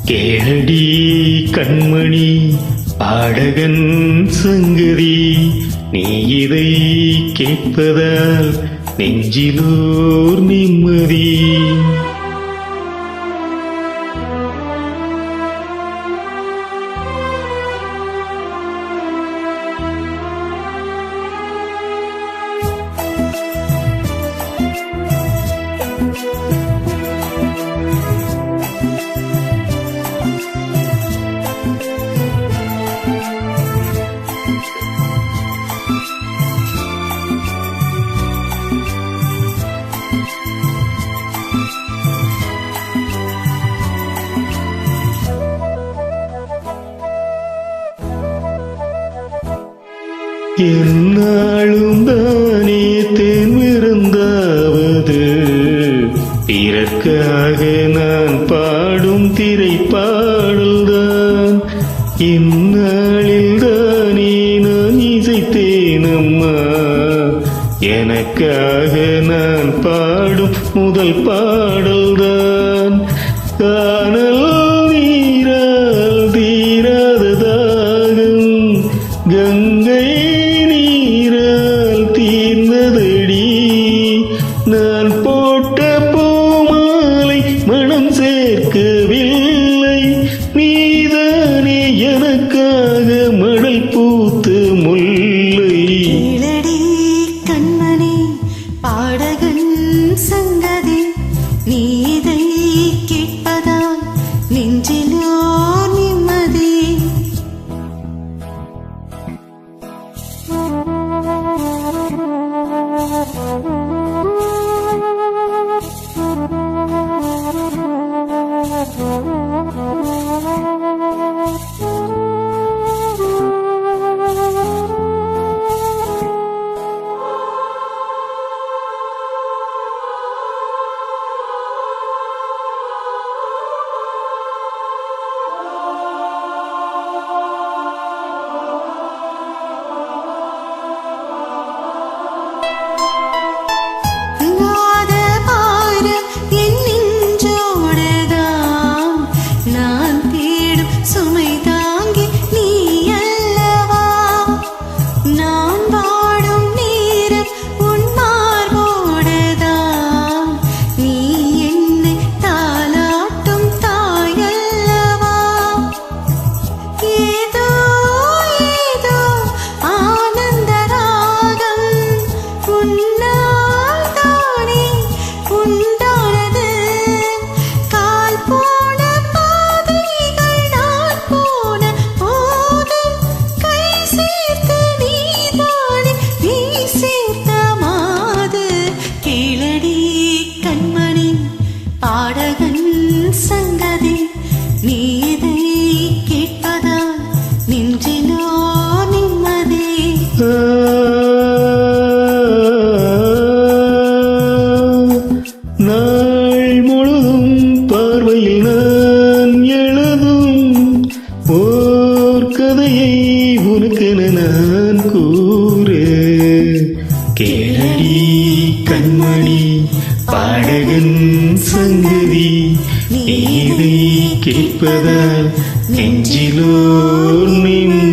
கேளடி கண்மணி பாடகன் சங்கதி, நீ இதை கேட்பதால் நெஞ்சிலோர் நிம்மதி. என்னாலும் தானே தேர்ந்திருந்தாவது, பிறர்க்காக நான் பாடும் திரைப்பாடல்தான். இந்நாளில் தானே நான் இசைத்தேனம்மா, எனக்காக நான் பாடும் முதல் பாடல்தான். காணல் நீரால் தீராத தாகம், கங்கை நான் போட்ட பூமாலை மனம் சேர்க்கவில்லை, நீதானே எனக்காக மடல் பூத்து முல்லை. கேளடி கண்மணி பாடகன் சங்கதி, நீ இதை கேட்பதால் நெஞ்சிலோ நிம்மதி. பாடகன் சங்கதி, நீ இதை கேட்பதால் நெஞ்சிலோ நிம்மதி. நாள் முழுதும் பார்வையில் நான் எழுதும் ஓர் கதையை உனக்கென நான் கூற. கேளடி கண்மணி பாடகன் சங்கதி, நீ இதை கேட்பதால் நெஞ்சிலோர் நிம்மதி.